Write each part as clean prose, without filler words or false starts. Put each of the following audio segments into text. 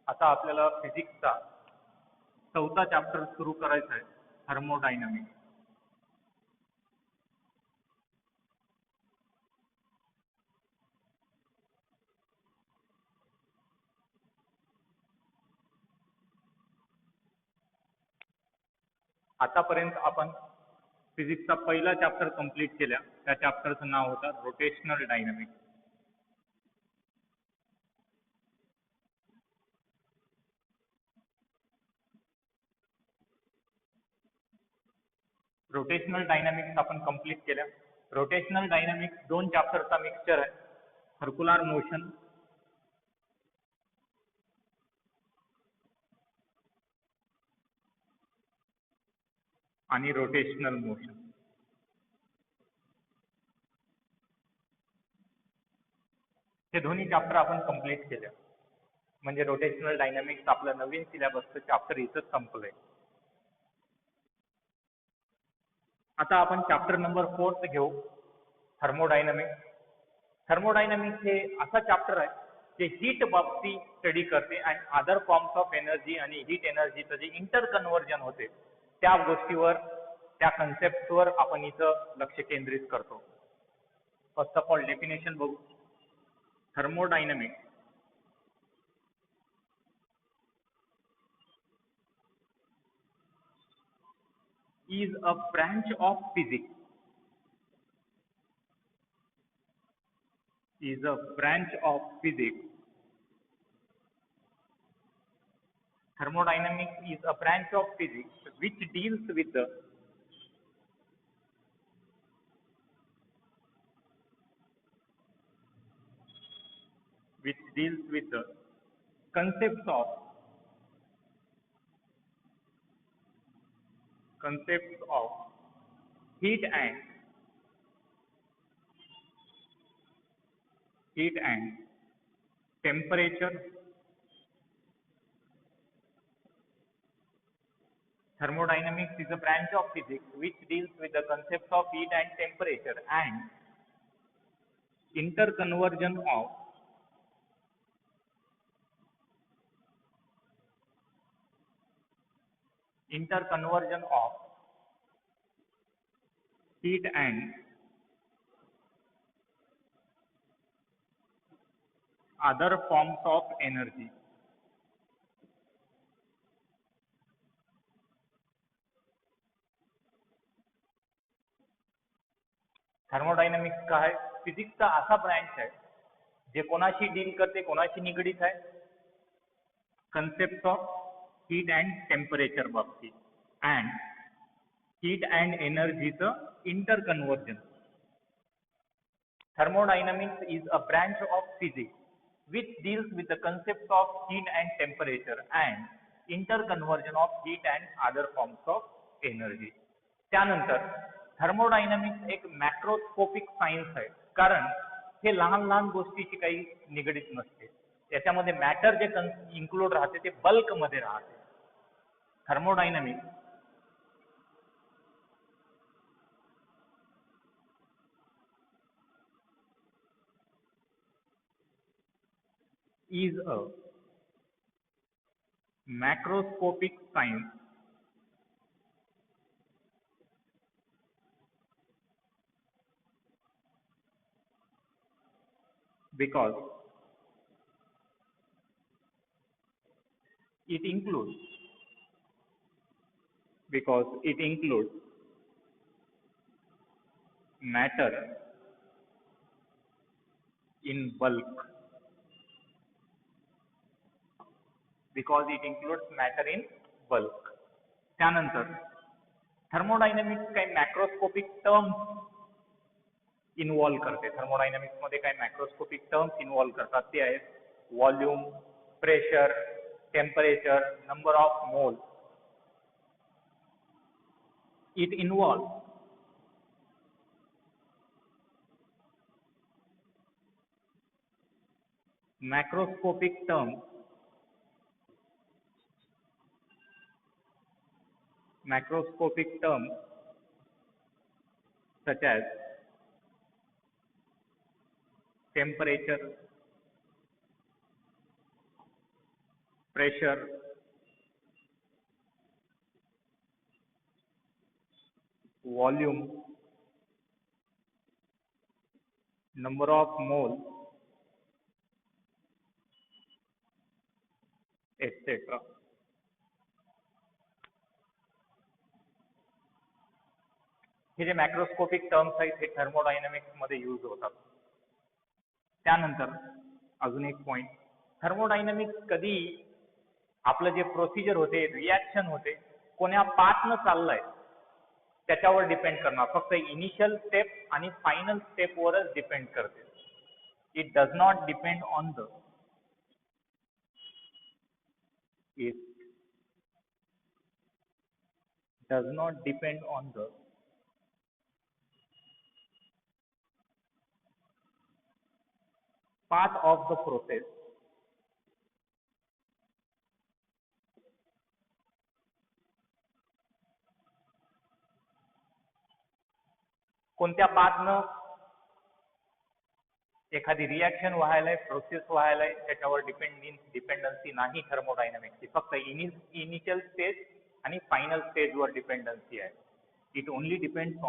आता आपल्याला फिजिक्सचा चौथा चॅप्टर सुरू करायचा आहे, थर्मोडायनामिक्स. आतापर्यंत आपण फिजिक्सचा पहिला चॅप्टर कंप्लीट केला. त्या चॅप्टरचं नाव होतं रोटेशनल डायनामिक्स. रोटेशनल डायनामिक्स आपण कंप्लीट केल्या. रोटेशनल डायनामिक्स 2 चॅप्टरचा मिक्सचर आहे, सर्क्युलर मोशन आणि रोटेशनल मोशन. हे दोन्ही चॅप्टर आपण कंप्लीट केल्या, म्हणजे रोटेशनल डायनामिक्स आपलं नवीन सिलेबसचं चॅप्टर इथंच संपलंय. आता आपण चॅप्टर नंबर 4 घेऊ, थर्मोडायनामिक्स. थर्मोडायनामिक्स हे असा चॅप्टर आहे जे हीट बाबतीत स्टडी करते आणि अदर फॉर्म्स ऑफ एनर्जी आणि हीट एनर्जीचं जे इंटर कन्व्हर्जन होते त्या गोष्टीवर, त्या कन्सेप्टवर आपण इथं लक्ष केंद्रित करतो. फर्स्ट ऑफ ऑल डेफिनेशन बघू. Thermodynamics is a branch of physics. Is a branch of physics. Thermodynamics is a branch of physics which deals with the concepts of heat and temperature. Thermodynamics is a branch of physics which deals with the concepts of heat and temperature and interconversion of heat and other forms of energy. Thermodynamics का आहे? फिजिक्सचा असा branch आहे जे कोणाशी deal करते, कोणाशी निगडीत आहे? Concept of heat and temperature बाबतीत अँड हीट अँड एनर्जीचं interconversion. Thermodynamics is a branch of physics which deals with the concepts of heat and temperature and interconversion of heat and other forms of energy. त्यानंतर thermodynamics एक macroscopic science आहे, कारण हे लहान लहान गोष्टीची काही निगडीत नसते. याच्यामध्ये मॅटर जे इन्क्लूड राहते ते बल्क मध्ये राहते. Thermodynamics is a macroscopic science because it includes matter in bulk. त्यानंतर थर्मोडायनामिक्स काही मॅक्रोस्कोपिक टर्म्स इन्व्हॉल्व करते. थर्मोडायनामिक्स मध्ये काही मॅक्रोस्कोपिक टर्म्स इन्व्हॉल्व करतात. ते आहेत volume, pressure, temperature, number of mole. It involve macroscopic terms such as temperature, pressure, volume, number of moles, etc. हे जे मॅक्रोस्कोपिक टर्म्स आहेत हे थर्मोडायनामिक्स मध्ये यूज होतात. त्यानंतर अजून एक पॉइंट, थर्मोडायनामिक्स कधी आपलं जे प्रोसिजर होते, रिॲक्शन होते, कोण्या पाथनं चाललंय त्याच्यावर डिपेंड करणार. फक्त इनिशियल स्टेप आणि फायनल स्टेपवरच डिपेंड करते. It does not depend on the it does not depend on the path of the process कोणत्या पाथनं एखादी रिॲक्शन व्हायलाय, प्रोसेस व्हायलाय त्याच्यावर डिपेंडन्सी नाही थर्मोडायनामिक्सची. फक्त इनिशियल स्टेज आणि फायनल स्टेजवर डिपेंडन्सी आहे. It only depends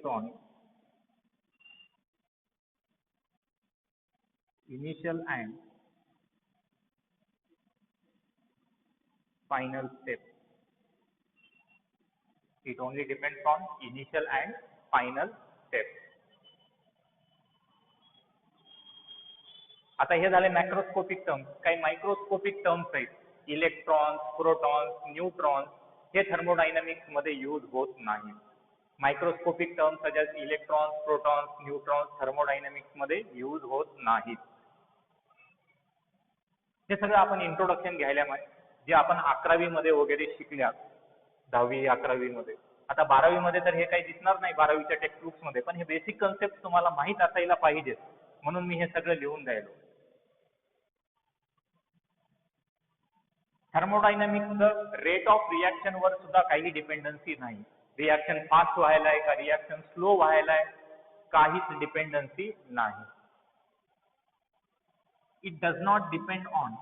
on initial and final step. It only depends on initial and final step. आता हे झाले मॅक्रोस्कोपिक टर्म्स. काही मायक्रोस्कोपिक टर्म्स आहेत, इलेक्ट्रॉन्स, प्रोटॉन्स, न्यूट्रॉन्स, हे थर्मोडायनामिक्स मध्ये यूज होत नाही. Microscopic terms such as electrons, protons, neutrons thermodynamics मध्ये यूज होत नाहीत. हे सगळं आपण इंट्रोडक्शन घ्यायला जे आपण 11वी मध्ये वगैरे शिकल्यात, 10वी 11वी मध्ये. आता 12वी मध्ये तर हे काही दिसणार नाही 12वीच्या टेक्स्ट बुक्स मध्ये, पण हे बेसिक कन्सेप्ट तुम्हाला माहित असायला पाहिजेत, म्हणून मी हे सगळं लिहून द्यायलो. थर्मोडायनामिक्सचं रेट ऑफ रिॲक्शन वर सुद्धा काही डिपेंडन्सी नाही. रिॲक्शन फास्ट व्हायलाय का रिॲक्शन स्लो व्हायलाय काहीच डिपेंडन्सी नाही. It does not depend on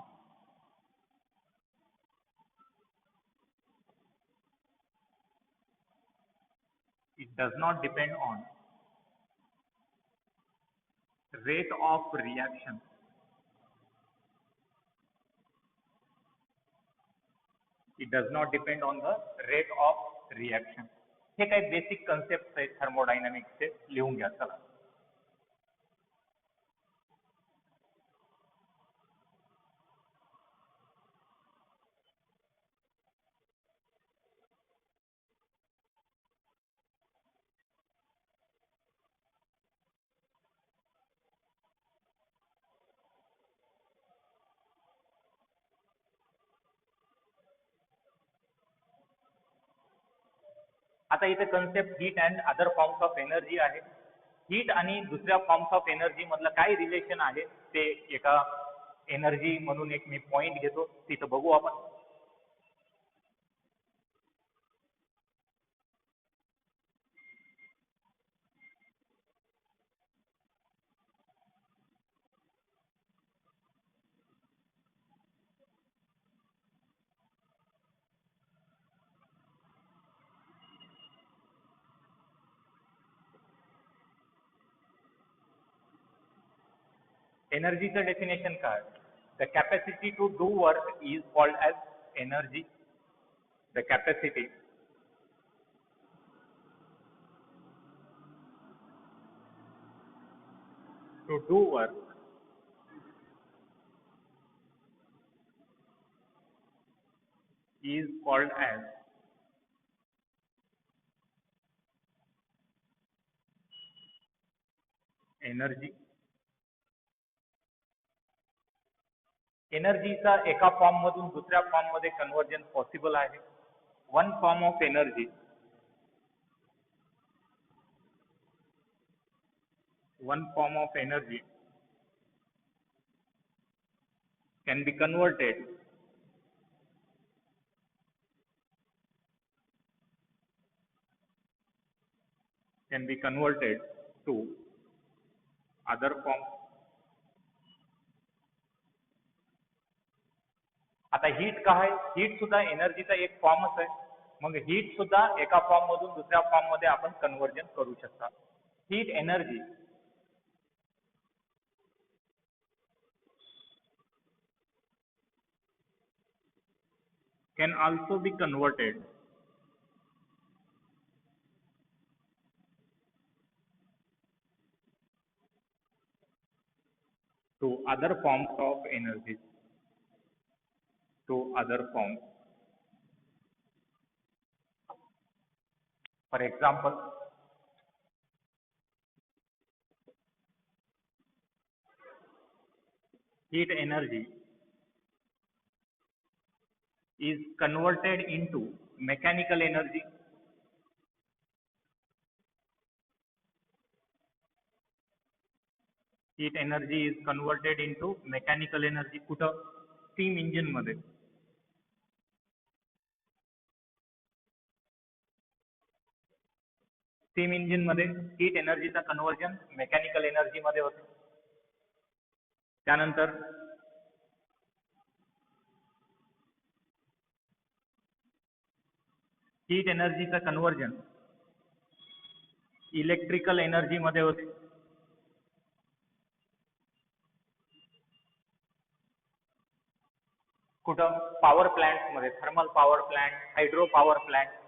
rate of reaction. It does not depend on the rate of reaction. हे काही बेसिक कन्सेप्ट आहेत थर्मोडायनामिक्सचे, लिहून घ्या. चला आता इथे concept heat and other forms of energy आहे. हीट आणि दुसऱ्या फॉर्म्स ऑफ एनर्जी मधलं काय रिलेशन आहे ते एका एनर्जी म्हणून एक मी पॉइंट घेतो, तिथं बघू आपण. एनर्जीचं डेफिनेशन काय? The capacity to do work is called as energy. The capacity to do work is called as energy. एनर्जीचा एका फॉर्म मधून दुसऱ्या फॉर्म मध्ये कन्वर्जन पॉसिबल आहे. One form of energy can be converted to other form. आता heat काय, heat सुद्धा एनर्जीचा एक फॉर्मच आहे. मग हीट सुद्धा एका फॉर्म मधून दुसऱ्या फॉर्म मध्ये आपण कन्व्हर्जन करू शकता. Heat energy can also be converted to other forms of energy, to other forms. For example, heat energy is converted into mechanical energy. Heat energy is converted into mechanical energy. कुठं? Steam engine मध्ये. Steam engine मध्ये heat एनर्जीचा conversion mechanical energy मध्ये होते. त्यानंतर heat एनर्जीचा conversion electrical energy मध्ये होते. कुठं? Power plant मध्ये, thermal power plant, hydro power plant.